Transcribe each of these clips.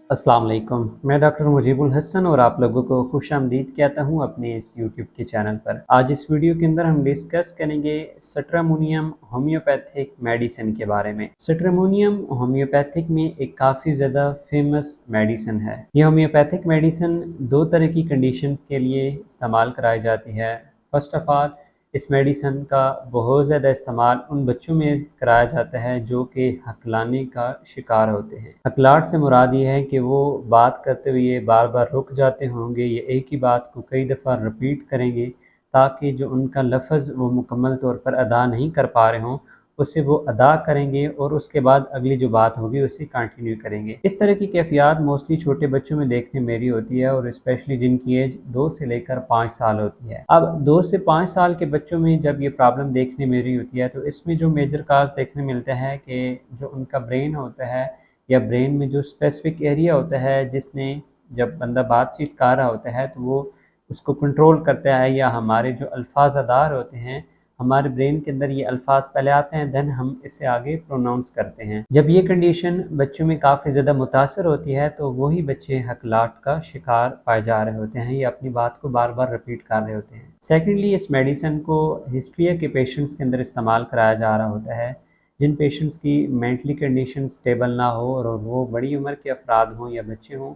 अस्सलाम वालेकुम। मैं डॉक्टर मुजीबुल हसन और आप लोगों को खुशामदीद कहता हूँ अपने इस यूट्यूब के चैनल पर। आज इस वीडियो के अंदर हम डिस्कस करेंगे सिट्रामोनियम होम्योपैथिक मेडिसिन के बारे में। सिट्रामोनियम होम्योपैथिक में एक काफ़ी ज़्यादा फेमस मेडिसिन है। ये होम्योपैथिक मेडिसिन दो तरह की कंडीशंस के लिए इस्तेमाल कराई जाती है। फर्स्ट ऑफ ऑल, इस मेडिसिन का बहुत ज़्यादा इस्तेमाल उन बच्चों में कराया जाता है जो कि हकलाने का शिकार होते हैं। हकलाहट से मुराद ये है कि वो बात करते हुए बार बार रुक जाते होंगे या एक ही बात को कई दफ़ा रिपीट करेंगे, ताकि जो उनका लफ्ज़ वो मुकम्मल तौर पर अदा नहीं कर पा रहे हों, उसे वो अदा करेंगे और उसके बाद अगली जो बात होगी उसे कंटिन्यू करेंगे। इस तरह की कैफियत मोस्टली छोटे बच्चों में देखने मेरी होती है, और स्पेशली जिनकी एज 2 से लेकर 5 साल होती है। अब 2 से 5 साल के बच्चों में जब ये प्रॉब्लम देखने मेरी होती है, तो इसमें जो मेजर काज देखने मिलता है कि जो उनका ब्रेन होता है या ब्रेन में जो स्पेसिफिक एरिया होता है जिसने, जब बंदा बातचीत कर रहा होता है तो वो उसको कंट्रोल करता है, या हमारे जो अल्फाज अदार होते हैं, हमारे ब्रेन के अंदर ये अल्फाज पहले आते हैं, देन हम इसे आगे प्रोनाउंस करते हैं। जब ये कंडीशन बच्चों में काफ़ी ज़्यादा मुतासर होती है तो वही बच्चे हकलाहट का शिकार पाए जा रहे होते हैं या अपनी बात को बार बार रिपीट कर रहे होते हैं। सेकेंडली, इस मेडिसिन को हिस्ट्रिया के पेशेंट्स के अंदर इस्तेमाल कराया जा रहा होता है जिन पेशेंट्स की मेंटली कंडीशन स्टेबल ना हो और वो बड़ी उम्र के अफराद हों या बच्चे हों,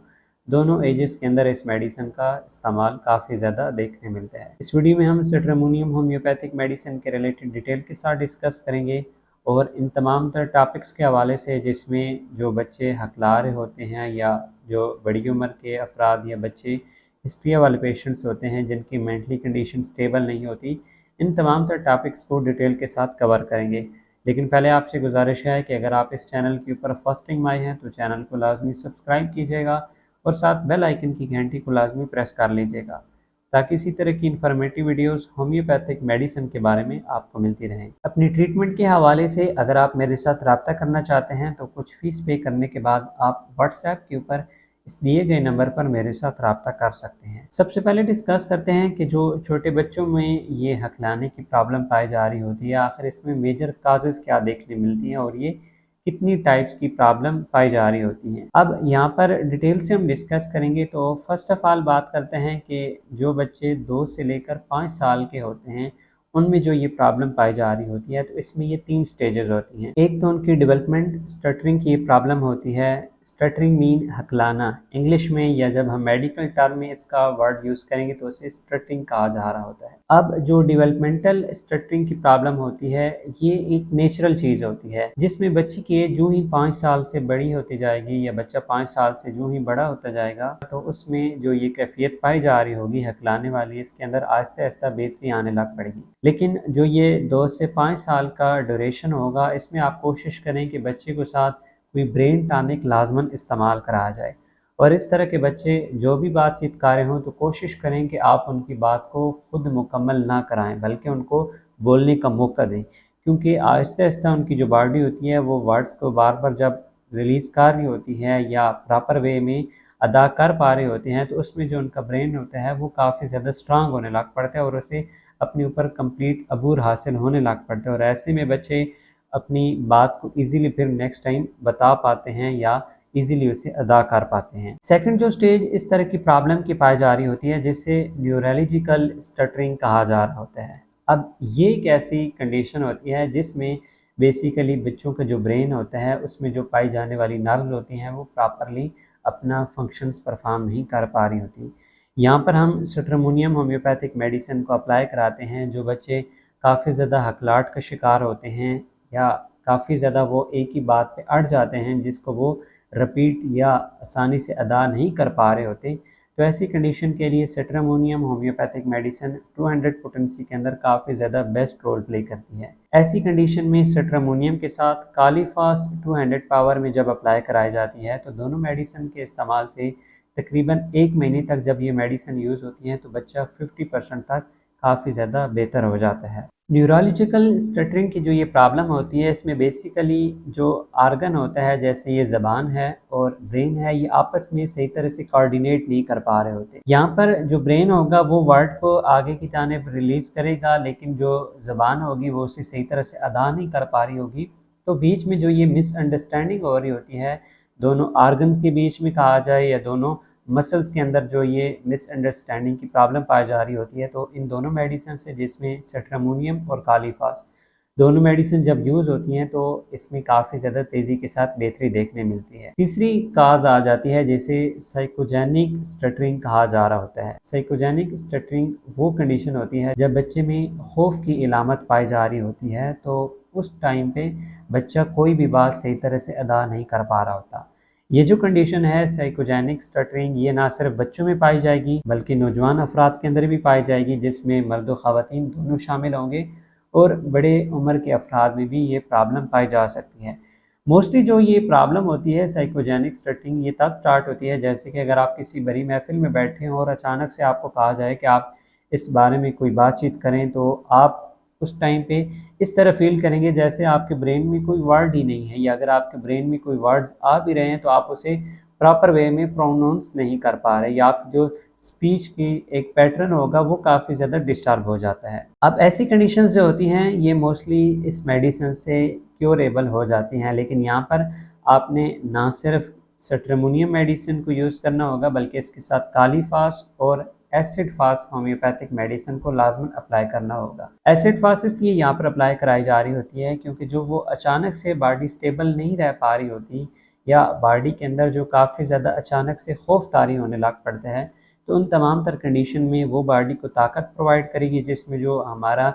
दोनों एजेस के अंदर इस मेडिसिन का इस्तेमाल काफ़ी ज़्यादा देखने मिलता है। इस वीडियो में हम सिट्रामोनियम होम्योपैथिक मेडिसिन के रिलेटेड डिटेल के साथ डिस्कस करेंगे, और इन तमाम तर टॉपिक्स के हवाले से जिसमें जो बच्चे हकला रहे होते हैं या जो बड़ी उम्र के अफराद या बच्चे हिस्ट्रिया वाले पेशेंट्स होते हैं जिनकी मेंटली कंडीशन स्टेबल नहीं होती, इन तमाम तर टॉपिक्स को डिटेल के साथ कवर करेंगे। लेकिन पहले आपसे गुजारिश है कि अगर आप इस चैनल के ऊपर फर्स्ट टाइम आए हैं तो चैनल को लाजमी सब्सक्राइब कीजिएगा और साथ बेल आइकन की घंटी को लाजमी प्रेस कर लीजिएगा, ताकि इसी तरह की इन्फॉर्मेटिव वीडियोस होम्योपैथिक मेडिसिन के बारे में आपको मिलती रहें। अपनी ट्रीटमेंट के हवाले से अगर आप मेरे साथ रब्ता करना चाहते हैं तो कुछ फ़ीस पे करने के बाद आप व्हाट्सएप के ऊपर इस दिए गए नंबर पर मेरे साथ रब्ता कर सकते हैं। सबसे पहले डिस्कस करते हैं कि जो छोटे बच्चों में ये हकलाने की प्रॉब्लम पाई जा रही होती है, आखिर इसमें मेजर काजेज़ क्या देखने मिलती हैं और ये कितनी टाइप्स की प्रॉब्लम पाई जा रही होती हैं। अब यहाँ पर डिटेल से हम डिस्कस करेंगे। तो फर्स्ट ऑफ ऑल बात करते हैं कि जो बच्चे 2 से लेकर 5 साल के होते हैं उनमें जो ये प्रॉब्लम पाई जा रही होती है, तो इसमें ये 3 स्टेजेस होती हैं। एक तो उनकी डेवलपमेंट स्टटरिंग की प्रॉब्लम होती है। स्टटरिंग मीन हकलाना इंग्लिश में, या जब हम मेडिकल टर्म में इसका वर्ड यूज़ करेंगे तो उसे स्टटरिंग कहा जा रहा होता है। अब जो डेवलपमेंटल स्टटरिंग की प्रॉब्लम होती है, ये एक नेचुरल चीज़ होती है जिसमें बच्चे की एज जो ही 5 साल से बड़ी होती जाएगी या बच्चा 5 साल से जो ही बड़ा होता जाएगा, तो उसमें जो ये कैफियत पाई जा रही होगी हकलाने वाली, इसके अंदर आहिस्ता आहिस्ता बेहतरी आने लग पड़ेगी। लेकिन जो ये 2 से 5 साल का ड्यूरेशन होगा, इसमें आप कोशिश करें कि बच्चे के साथ कोई ब्रेन टॉनिक लाजमन इस्तेमाल कराया जाए, और इस तरह के बच्चे जो भी बातचीत कर रहे हों तो कोशिश करें कि आप उनकी बात को खुद मुकम्मल ना कराएं, बल्कि उनको बोलने का मौका दें, क्योंकि आहिस्ता आहिस्ता उनकी जो बॉडी होती है वो वर्ड्स को बार बार जब रिलीज़ कर रही होती है या प्रॉपर वे में अदा कर पा रहे होते हैं, तो उसमें जो उनका ब्रेन होता है वो काफ़ी ज़्यादा स्ट्रांग होने लग पड़ता है और उसे अपने ऊपर कंप्लीट अबूर हासिल होने लग पड़ता है, और ऐसे में बच्चे अपनी बात को ईज़िली फिर नेक्स्ट टाइम बता पाते हैं या ईज़िली उसे अदा कर पाते हैं। सेकंड जो स्टेज इस तरह की प्रॉब्लम की पाई जा रही होती है जिसे न्यूरोलॉजिकल स्टटरिंग कहा जा रहा होता है। अब ये एक ऐसी कंडीशन होती है जिसमें बेसिकली बच्चों का जो ब्रेन होता है उसमें जो पाई जाने वाली नर्व्स होती हैं वो प्रॉपरली अपना फंक्शंस परफॉर्म नहीं कर पा रही होती। यहाँ पर हम सिट्रामोनियम होम्योपैथिक मेडिसिन को अप्लाई कराते हैं। जो बच्चे काफ़ी ज़्यादा हकलाहट का शिकार होते हैं या काफ़ी ज़्यादा वो एक ही बात पे अड़ जाते हैं जिसको वो रिपीट या आसानी से अदा नहीं कर पा रहे होते, तो ऐसी कंडीशन के लिए सिट्रामोनियम होम्योपैथिक मेडिसिन 200 पोटेंसी के अंदर काफ़ी ज़्यादा बेस्ट रोल प्ले करती है। ऐसी कंडीशन में सिट्रामोनियम के साथ कालीफास 200 पावर में जब अप्लाई कराई जाती है, तो दोनों मेडिसिन के इस्तेमाल से तकरीबन 1 महीने तक जब ये मेडिसिन यूज़ होती है तो बच्चा 50% तक काफ़ी ज़्यादा बेहतर हो जाता है। न्यूरोलॉजिकल स्टटरिंग की जो ये प्रॉब्लम होती है, इसमें बेसिकली जो आर्गन होता है जैसे ये ज़बान है और ब्रेन है, ये आपस में सही तरह से कोऑर्डिनेट नहीं कर पा रहे होते। यहाँ पर जो ब्रेन होगा वो वर्ड को आगे की जानिब रिलीज़ करेगा, लेकिन जो ज़बान होगी वो उसे सही तरह से अदा नहीं कर पा रही होगी, तो बीच में जो ये मिसअंडरस्टैंडिंग हो रही होती है दोनों आर्गन्स के बीच में कहा जाए या दोनों मसल्स के अंदर जो ये मिसअंडरस्टैंडिंग की प्रॉब्लम पाई जा रही होती है, तो इन दोनों मेडिसिन से, जिसमें सेट्रामोनियम और कालीफास दोनों मेडिसिन जब यूज़ होती हैं तो इसमें काफ़ी ज़्यादा तेज़ी के साथ बेहतरी देखने मिलती है। तीसरी काज आ जाती है जिसे साइकोजेनिक स्टटरिंग कहा जा रहा होता है। साइकोजेनिक स्टटरिंग वो कंडीशन होती है जब बच्चे में खौफ की इलामत पाई जा रही होती है, तो उस टाइम पे बच्चा कोई भी बात सही तरह से अदा नहीं कर पा रहा होता। ये जो कंडीशन है साइकोजेनिक स्टटरिंग, ये ना सिर्फ बच्चों में पाई जाएगी बल्कि नौजवान अफराद के अंदर भी पाई जाएगी, जिसमें मर्द और ख़वातीन दोनों शामिल होंगे, और बड़े उम्र के अफराद में भी ये प्रॉब्लम पाई जा सकती है। मोस्टली जो ये प्रॉब्लम होती है साइकोजेनिक स्टटरिंग, ये तब स्टार्ट होती है जैसे कि अगर आप किसी बड़ी महफिल में बैठे हों और अचानक से आपको कहा जाए कि आप इस बारे में कोई बातचीत करें, तो आप उस टाइम पे इस तरह फील करेंगे जैसे आपके ब्रेन में कोई वर्ड ही नहीं है, या अगर आपके ब्रेन में कोई वर्ड्स आ भी रहे हैं तो आप उसे प्रॉपर वे में प्रोनाउंस नहीं कर पा रहे, या आप जो स्पीच की एक पैटर्न होगा वो काफ़ी ज़्यादा डिस्टर्ब हो जाता है। अब ऐसी कंडीशंस जो होती हैं ये मोस्टली इस मेडिसिन से क्योरेबल हो जाती हैं, लेकिन यहाँ पर आपने ना सिर्फ सेट्रामोनियम मेडिसिन को यूज़ करना होगा बल्कि इसके साथ कालीफास और एसिड फास्ट होम्योपैथिक मेडिसिन को लाजमन अप्लाई करना होगा। एसिड फास्ट इसलिए यहाँ पर अप्लाई कराई जा रही होती है क्योंकि जो वो अचानक से बॉडी स्टेबल नहीं रह पा रही होती, या बॉडी के अंदर जो काफ़ी ज़्यादा अचानक से खौफ तारी होने लग पड़ता है, तो उन तमाम तर कंडीशन में वो बॉडी को ताकत प्रोवाइड करेगी, जिसमें जो हमारा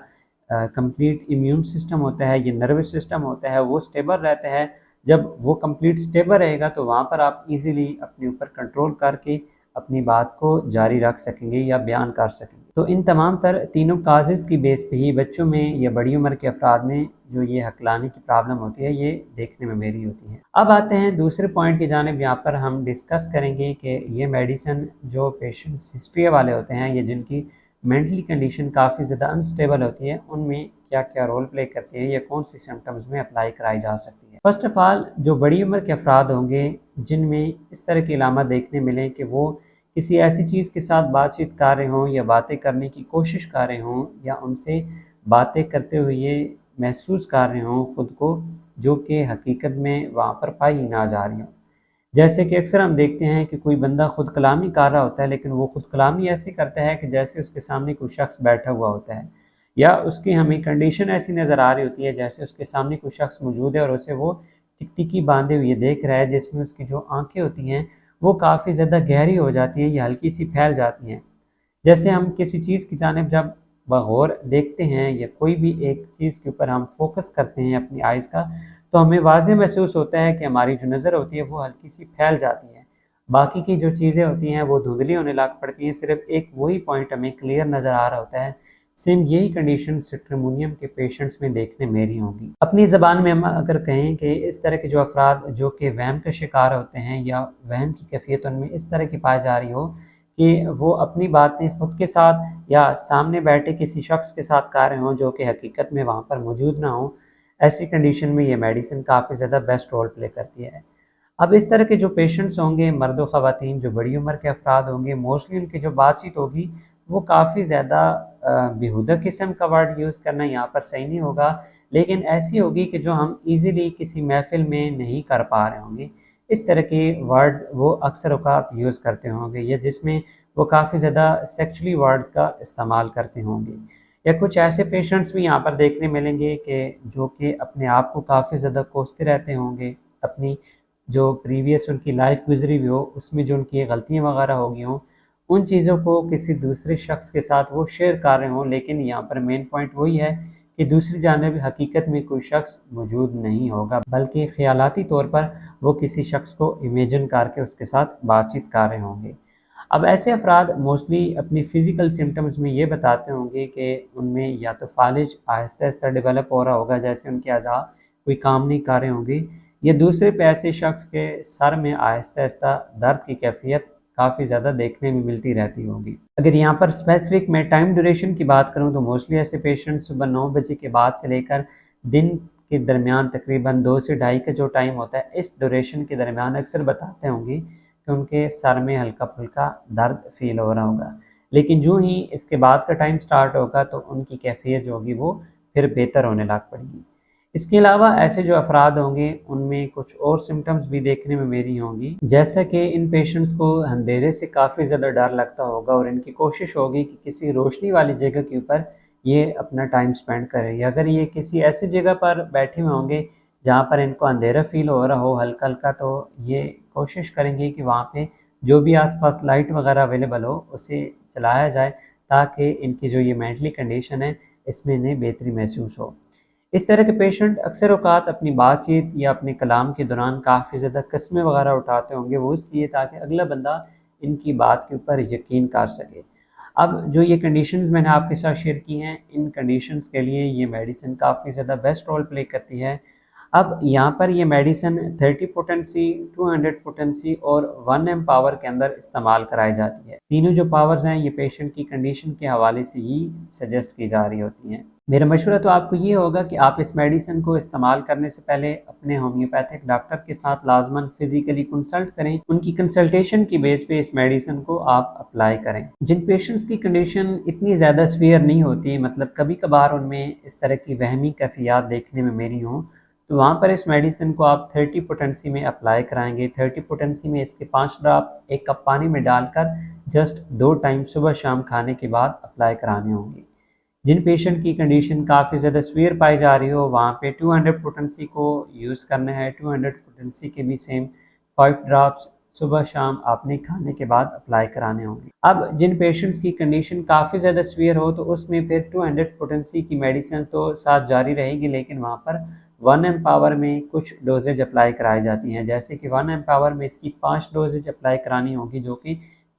कंप्लीट इम्यून सिस्टम होता है, ये नर्वस सिस्टम होता है, वो स्टेबल रहता है। जब वो कंप्लीट स्टेबल रहेगा तो वहाँ पर आप इजीली अपने ऊपर कंट्रोल करके अपनी बात को जारी रख सकेंगे या बयान कर सकेंगे। तो इन तमाम तर तीनों काजेज़ की बेस पे ही बच्चों में या बड़ी उम्र के अफराद में जो ये हकलाने की प्रॉब्लम होती है, ये देखने में मेरी होती है। अब आते हैं दूसरे पॉइंट की जानिब। यहाँ पर हम डिस्कस करेंगे कि ये मेडिसिन जो पेशेंट्स हिस्ट्री वाले होते हैं या जिनकी मेंटली कंडीशन काफ़ी ज़्यादा अनस्टेबल होती है, उनमें क्या क्या रोल प्ले करती है या कौन सी सिम्टम्स में अप्लाई कराई जा सकती है। फर्स्ट ऑफ़ ऑल, जो बड़ी उम्र के अफराद होंगे जिनमें इस तरह की अलामत देखने मिलें कि वो किसी ऐसी चीज़ के साथ बातचीत कर रहे हों या बातें करने की कोशिश कर रहे हों, या उनसे बातें करते हुए ये महसूस कर रहे हों खुद को, जो कि हकीकत में वहाँ पर पाई ही ना जा रही हो। जैसे कि अक्सर हम देखते हैं कि कोई बंदा खुद कलामी कर रहा होता है, लेकिन वो खुद कलामी ऐसे करता है कि जैसे उसके सामने कोई शख्स बैठा हुआ होता है, या उसकी हमें कंडीशन ऐसी नज़र आ रही होती है जैसे उसके सामने कोई शख्स मौजूद है और उसे वो टिकटिकी बांधे हुए देख रहा है, जिसमें उसकी जो आंखें होती हैं वो काफ़ी ज़्यादा गहरी हो जाती हैं या हल्की सी फैल जाती हैं। जैसे हम किसी चीज़ की जानिब जब बगौर देखते हैं या कोई भी एक चीज़ के ऊपर हम फोकस करते हैं अपनी आइज़ का, तो हमें वाज़ेह महसूस होता है कि हमारी जो नज़र होती है वो हल्की सी फैल जाती है। बाकी की जो चीज़ें होती हैं वो धुंधली होने लग पड़ती हैं, सिर्फ एक वही पॉइंट हमें क्लियर नज़र आ रहा होता है। सेम यही कंडीशन सिट्रामोनियम के पेशेंट्स में देखने मेरी होंगी। अपनी ज़बान में हम अगर कहें कि इस तरह के जो अफराद जो कि वहम का शिकार होते हैं या वहम की कैफियत उनमें इस तरह की पाई जा रही हो कि वो अपनी बातें खुद के साथ या सामने बैठे किसी शख्स के साथ कर रहे हों जो कि हकीकत में वहाँ पर मौजूद ना हो, ऐसी कंडीशन में ये मेडिसिन काफ़ी ज़्यादा बेस्ट रोल प्ले करती है। अब इस तरह के जो पेशेंट्स होंगे, मर्द व ख़वातीन जो बड़ी उम्र के अफराद होंगे, मोस्टली उनकी जो बातचीत होगी वो काफ़ी ज़्यादा बेहुदा किस्म का वर्ड यूज़ करना यहाँ पर सही नहीं होगा, लेकिन ऐसी होगी कि जो हम ईज़िली किसी महफ़िल में नहीं कर पा रहे होंगे। इस तरह के वर्ड्स वो अक्सर औक़ात यूज़ करते होंगे, या जिसमें वो काफ़ी ज़्यादा सेक्सुअली वर्ड्स का इस्तेमाल करते होंगे। या कुछ ऐसे पेशेंट्स भी यहाँ पर देखने मिलेंगे कि जो कि अपने आप को काफ़ी ज़्यादा कोसते रहते होंगे, अपनी जो प्रीवियस उनकी लाइफ गुजरी हुई हो उसमें जो उनकी गलतियाँ वगैरह हो गई हों, उन चीज़ों को किसी दूसरे शख्स के साथ वो शेयर कर रहे हों, लेकिन यहाँ पर मेन पॉइंट वही है कि दूसरी जानिब हकीकत में कोई शख्स मौजूद नहीं होगा, बल्कि ख़यालाती तौर पर वो किसी शख्स को इमेजिन करके उसके साथ बातचीत कर रहे होंगे। अब ऐसे अफराद मोस्टली अपनी फ़िज़िकल सिम्टम्स में ये बताते होंगे कि उनमें या तो फालिज आहिस्ता आहिस्ता डेवलप हो रहा होगा, जैसे उनके अज़ा कोई काम नहीं कर रहे होंगे, या दूसरे पे ऐसे शख्स के सर में आहिस्ता आहिस्ता दर्द की कैफियत काफ़ी ज़्यादा देखने में मिलती रहती होगी। अगर यहाँ पर स्पेसिफिक मैं टाइम ड्यूरेशन की बात करूँ तो मोस्टली ऐसे पेशेंट सुबह 9 बजे के बाद से लेकर दिन के दरमियान तकरीबन 2 से ढाई का जो टाइम होता है, इस ड्यूरेशन के दरमियान अक्सर बताते होंगे कि उनके सर में हल्का-फुल्का दर्द फ़ील हो रहा होगा। लेकिन जो ही इसके बाद का टाइम स्टार्ट होगा तो उनकी कैफ़ियत जो होगी वो फिर बेहतर होने लग पड़ेगी। इसके अलावा ऐसे जो अफराद होंगे उनमें कुछ और सिम्टम्स भी देखने में मेरी होंगी, जैसा कि इन पेशेंट्स को अंधेरे से काफ़ी ज़्यादा डर लगता होगा और इनकी कोशिश होगी कि किसी रोशनी वाली जगह के ऊपर ये अपना टाइम स्पेंड करें, या अगर ये किसी ऐसी जगह पर बैठे हुए होंगे जहाँ पर इनको अंधेरा फील हो रहा हो हल्का हल्का, तो ये कोशिश करेंगे कि वहाँ पे जो भी आसपास लाइट वगैरह अवेलेबल हो उसे चलाया जाए, ताकि इनकी जो ये मेंटली कंडीशन है इसमें इन्हें बेहतरी महसूस हो। इस तरह के पेशेंट अक्सर औक़ात अपनी बातचीत या अपने कलाम के दौरान काफ़ी ज़्यादा कस्में वगैरह उठाते होंगे, वो इसलिए ताकि अगला बंदा इनकी बात के ऊपर यकीन कर सके। अब जो ये कंडीशंस मैंने आपके साथ शेयर की हैं, इन कंडीशंस के लिए ये मेडिसिन काफ़ी ज़्यादा बेस्ट रोल प्ले करती है। अब यहाँ पर ये मेडिसिन 30 पोटेंसी, 200 पोटेंसी और 1 एम पावर के अंदर इस्तेमाल कराई जाती है। तीनों जो पावर्स हैं ये पेशेंट की कंडीशन के हवाले से ही सजेस्ट की जा रही होती हैं। मेरा मशवरा तो आपको ये होगा कि आप इस मेडिसिन को इस्तेमाल करने से पहले अपने होम्योपैथिक डॉक्टर के साथ लाजमन फिजिकली कंसल्ट करें। उनकी कंसल्टेशन की बेस पे इस मेडिसिन को आप अप्लाई करें। जिन पेशेंट्स की कंडीशन इतनी ज़्यादा सीवियर नहीं होती, मतलब कभी कभार उनमें इस तरह की वहमी कैफियत देखने में मेरी हों, तो वहाँ पर इस मेडिसिन को आप 30 पोटेंसी में अप्लाई कराएंगे। 30 पोटेंसी में इसके 5 ड्रॉप 1 कप पानी में डालकर जस्ट 2 टाइम सुबह शाम खाने के बाद अप्लाई कराने होंगे। जिन पेशेंट की कंडीशन काफ़ी ज़्यादा सीवियर पाई जा रही हो, वहाँ पे 200 पोटेंसी को यूज़ करना है। 200 पोटेंसी के भी सेम 5 ड्रॉप्स सुबह शाम आपने खाने के बाद अप्लाई कराने होंगे। अब जिन पेशेंट्स की कंडीशन काफ़ी ज़्यादा सीवियर हो, तो उसमें फिर 200 पोटेंसी की मेडिसिन तो साथ जारी रहेगी, लेकिन वहाँ पर 1 एम पावर में कुछ डोजेज अप्लाई कराई जाती हैं। जैसे कि 1 एम पावर में इसकी 5 डोजेज अप्लाई करानी होगी, जो कि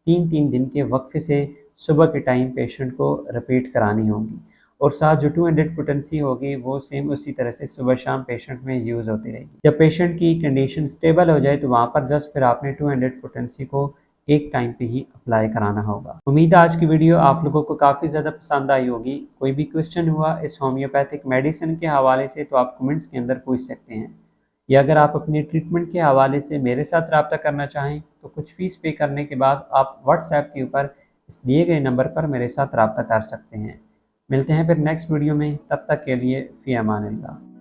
3-3 दिन के वक्फे से सुबह के टाइम पेशेंट को रिपीट करानी होगी, और साथ जो 200 पोटेंसी होगी वो सेम उसी तरह से सुबह शाम पेशेंट में यूज़ होती रहेगी। जब पेशेंट की कंडीशन स्टेबल हो जाए तो वहाँ पर जस्ट फिर आपने 200 पोटेंसी को एक टाइम पे ही अप्लाई कराना होगा। उम्मीद है आज की वीडियो आप लोगों को काफ़ी ज़्यादा पसंद आई होगी। कोई भी क्वेश्चन हुआ इस होम्योपैथिक मेडिसिन के हवाले से तो आप कमेंट्स के अंदर पूछ सकते हैं, या अगर आप अपने ट्रीटमेंट के हवाले से मेरे साथ रब्ता करना चाहें तो कुछ फ़ीस पे करने के बाद आप व्हाट्सएप के ऊपर इस दिए गए नंबर पर मेरे साथ रब्ता कर सकते हैं। मिलते हैं फिर नेक्स्ट वीडियो में, तब तक के लिए फ़ी अमान अल्लाह।